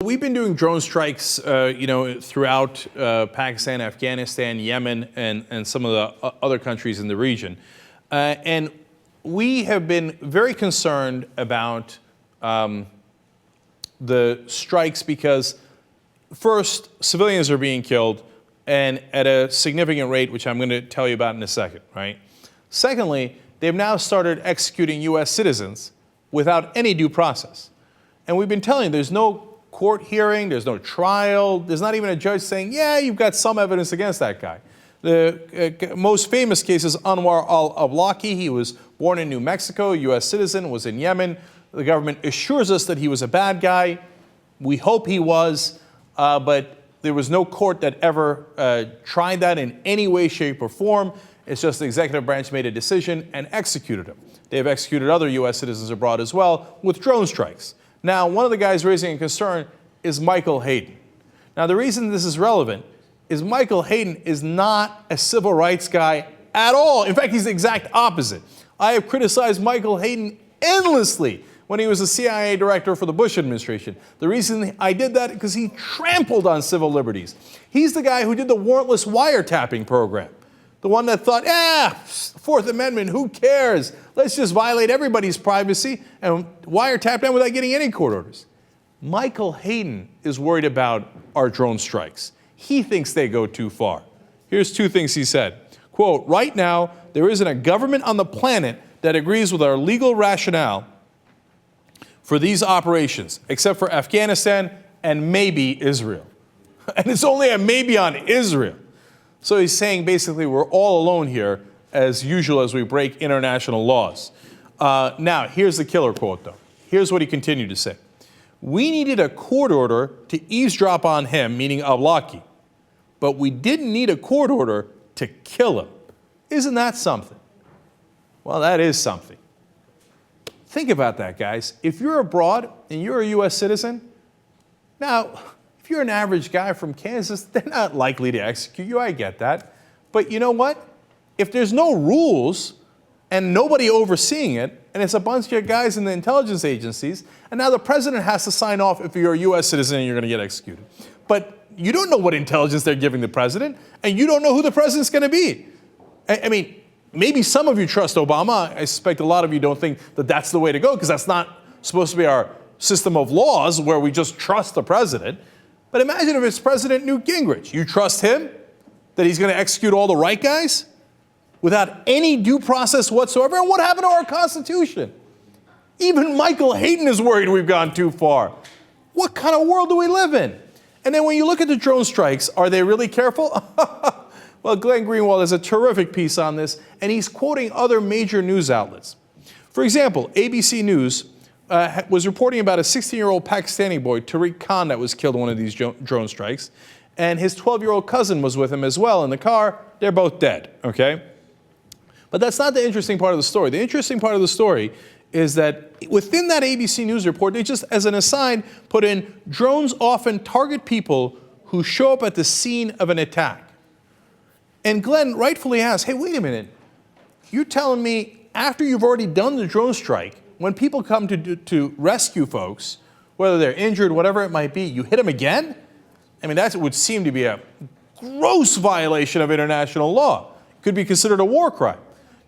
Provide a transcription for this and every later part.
we've been doing drone strikes, throughout Pakistan, Afghanistan, Yemen, and some of the other countries in the region. And we have been very concerned about the strikes because, first, civilians are being killed, and at a significant rate, which I'm going to tell you about in a second, right? Secondly, they've now started executing U.S. citizens without any due process. And we've been telling you there's no court hearing, there's no trial, there's not even a judge saying, yeah, you've got some evidence against that guy. The most famous case is Anwar al-Awlaki. He was born in New Mexico, U.S. citizen, was in Yemen. The government assures us that he was a bad guy. We hope he was, but there was no court that ever tried that in any way, shape, or form. It's just the executive branch made a decision and executed him. They have executed other U.S. citizens abroad as well with drone strikes. Now, one of the guys raising a concern is Michael Hayden. Now, the reason this is relevant is Michael Hayden is not a civil rights guy at all. In fact, he's the exact opposite. I have criticized Michael Hayden endlessly when he was the CIA director for the Bush administration. The reason I did that is because he trampled on civil liberties. He's the guy who did the warrantless wiretapping program. The one that thought, Fourth Amendment, who cares? Let's just violate everybody's privacy and wiretap them without getting any court orders. Michael Hayden is worried about our drone strikes. He thinks they go too far. Here's two things he said. Quote, right now, there isn't a government on the planet that agrees with our legal rationale for these operations, except for Afghanistan and maybe Israel. And it's only a maybe on Israel. So he's saying basically we're all alone here, as usual, as we break international laws. Now, here's the killer quote, though. Here's what he continued to say. We needed a court order to eavesdrop on him, meaning Awlaki, but we didn't need a court order to kill him. Isn't that something? Well, that is something. Think about that, guys. If you're abroad and you're a U.S. citizen, now, if you're an average guy from Kansas, they're not likely to execute you. I get that. But you know what? If there's no rules and nobody overseeing it, and it's a bunch of guys in the intelligence agencies, and now the president has to sign off if you're a U.S. citizen and you're going to get executed. But you don't know what intelligence they're giving the president, and you don't know who the president's going to be. I mean, maybe some of you trust Obama. I suspect a lot of you don't think that that's the way to go, because that's not supposed to be our system of laws where we just trust the president. But imagine if it's President Newt Gingrich. You trust him that he's going to execute all the right guys without any due process whatsoever? And what happened to our Constitution? Even Michael Hayden is worried we've gone too far. What kind of world do we live in? And then when you look at the drone strikes, are they really careful? Well, Glenn Greenwald has a terrific piece on this, and he's quoting other major news outlets. For example, ABC News was reporting about a 16-year-old Pakistani boy, Tariq Khan, that was killed in one of these drone strikes. And his 12-year-old cousin was with him as well in the car. They're both dead, okay? But that's not the interesting part of the story. The interesting part of the story is that within that ABC News report, they just, as an aside, put in, drones often target people who show up at the scene of an attack. And Glenn rightfully asked, hey, wait a minute. You're telling me after you've already done the drone strike, when people come to rescue folks, whether they're injured, whatever it might be, you hit them again? I mean, that would seem to be a gross violation of international law. It could be considered a war crime.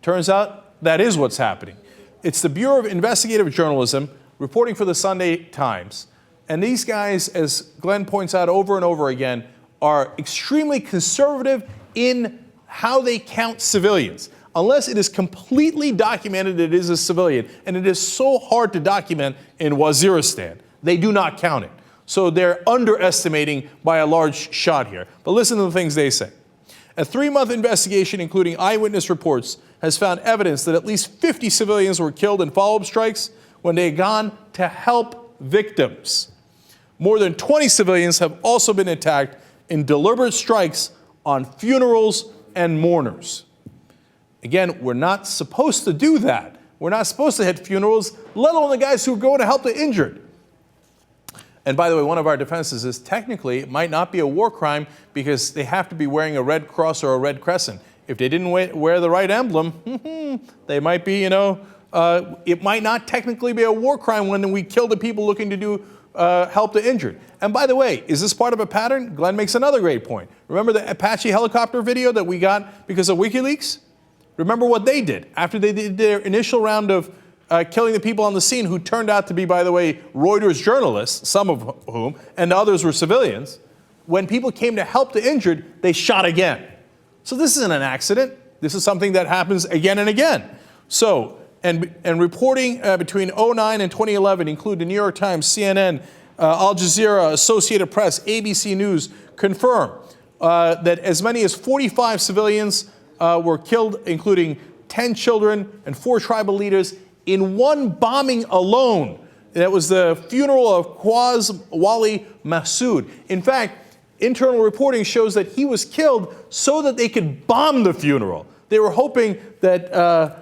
Turns out that is what's happening. It's the Bureau of Investigative Journalism reporting for the Sunday Times. And these guys, as Glenn points out over and over again, are extremely conservative in how they count civilians. Unless it is completely documented that it is a civilian, and it is so hard to document in Waziristan, they do not count it. So they're underestimating by a large shot here. But listen to the things they say. A 3-month investigation, including eyewitness reports, has found evidence that at least 50 civilians were killed in follow-up strikes when they had gone to help victims. More than 20 civilians have also been attacked in deliberate strikes on funerals and mourners. Again, we're not supposed to do that. We're not supposed to hit funerals, let alone the guys who are going to help the injured. And by the way, one of our defenses is technically it might not be a war crime because they have to be wearing a red cross or a red crescent. If they didn't wear the right emblem, they might be, it might not technically be a war crime when we kill the people looking to do help the injured. And by the way, is this part of a pattern? Glenn makes another great point. Remember the Apache helicopter video that we got because of WikiLeaks? Remember what they did after they did their initial round of killing the people on the scene, who turned out to be, by the way, Reuters journalists, some of whom, and others were civilians. When people came to help the injured, they shot again. So this isn't an accident. This is something that happens again and again. So, and reporting between 2009 and 2011 include the New York Times, CNN, Al Jazeera, Associated Press, ABC News, confirm that as many as 45 civilians were killed, including 10 children and 4 tribal leaders, in one bombing alone. That was the funeral of Quaz Wali Massoud. In fact, internal reporting shows that he was killed so that they could bomb the funeral. They were hoping that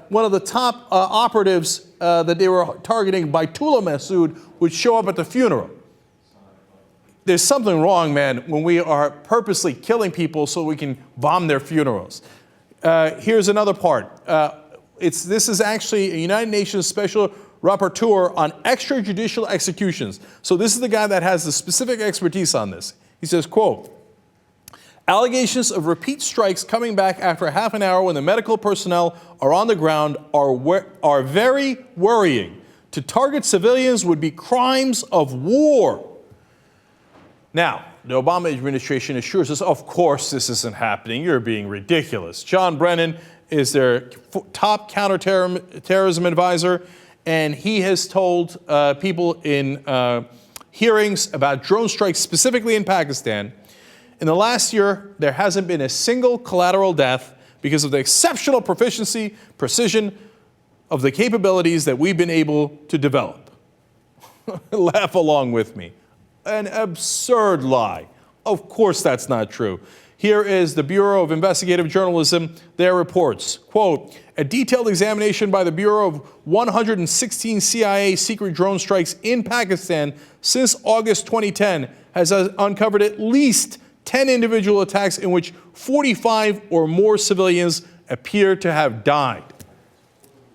one of the top operatives that they were targeting, Baitullah Massoud, would show up at the funeral. There's something wrong, man, when we are purposely killing people so we can bomb their funerals. Here's another part. This is actually a United Nations Special Rapporteur on extrajudicial executions. So this is the guy that has the specific expertise on this. He says, quote, allegations of repeat strikes coming back after a half an hour when the medical personnel are on the ground are very worrying. To target civilians would be crimes of war. Now, the Obama administration assures us, of course this isn't happening. You're being ridiculous. John Brennan is their top counterterrorism advisor, and he has told people in hearings about drone strikes, specifically in Pakistan, in the last year, there hasn't been a single collateral death because of the exceptional proficiency, precision of the capabilities that we've been able to develop. Laugh along with me. An absurd lie. Of course that's not true. Here is the Bureau of Investigative Journalism, their reports. Quote, a detailed examination by the Bureau of 116 CIA secret drone strikes in Pakistan since August 2010 has uncovered at least 10 individual attacks in which 45 or more civilians appear to have died.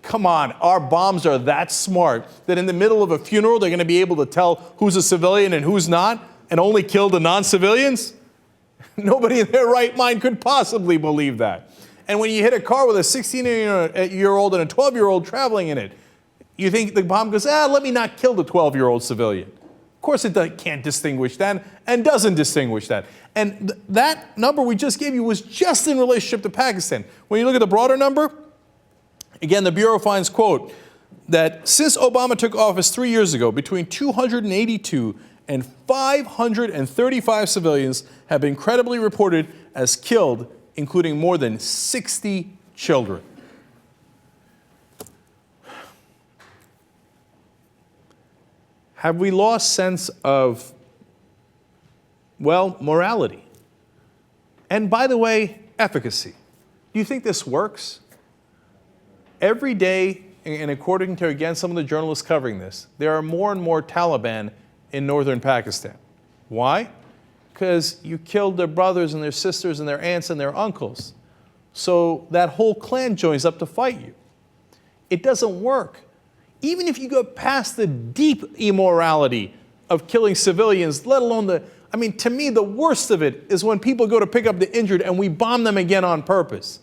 Come on, our bombs are that smart that in the middle of a funeral they're going to be able to tell who's a civilian and who's not, and only kill the non-civilians? Nobody in their right mind could possibly believe that. And when you hit a car with a 16-year-old and a 12-year-old traveling in it, you think the bomb goes, let me not kill the 12-year-old civilian. Of course it can't distinguish that and doesn't distinguish that. And that number we just gave you was just in relationship to Pakistan. When you look at the broader number, again, the Bureau finds, quote, that since Obama took office 3 years ago, between 282 and 535 civilians have been credibly reported as killed, including more than 60 children. Have we lost sense of, well, morality? And by the way, efficacy. Do you think this works? Every day, and according to, again, some of the journalists covering this, there are more and more Taliban in northern Pakistan. Why? Because you killed their brothers and their sisters and their aunts and their uncles. So that whole clan joins up to fight you. It doesn't work. Even if you go past the deep immorality of killing civilians, let alone to me, the worst of it is when people go to pick up the injured and we bomb them again on purpose.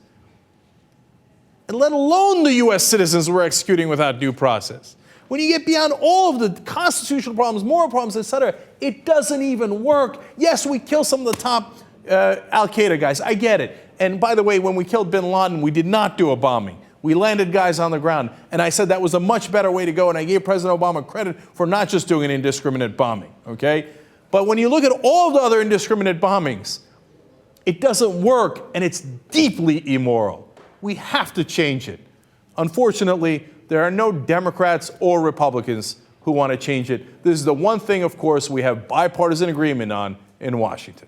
And let alone the U.S. citizens we're executing without due process. When you get beyond all of the constitutional problems, moral problems, etc., it doesn't even work. Yes, we kill some of the top Al-Qaeda guys. I get it. And by the way, when we killed bin Laden, we did not do a bombing. We landed guys on the ground. And I said that was a much better way to go. And I gave President Obama credit for not just doing an indiscriminate bombing, okay? But when you look at all the other indiscriminate bombings, it doesn't work, and it's deeply immoral. We have to change it. Unfortunately, there are no Democrats or Republicans who want to change it. This is the one thing, of course, we have bipartisan agreement on in Washington.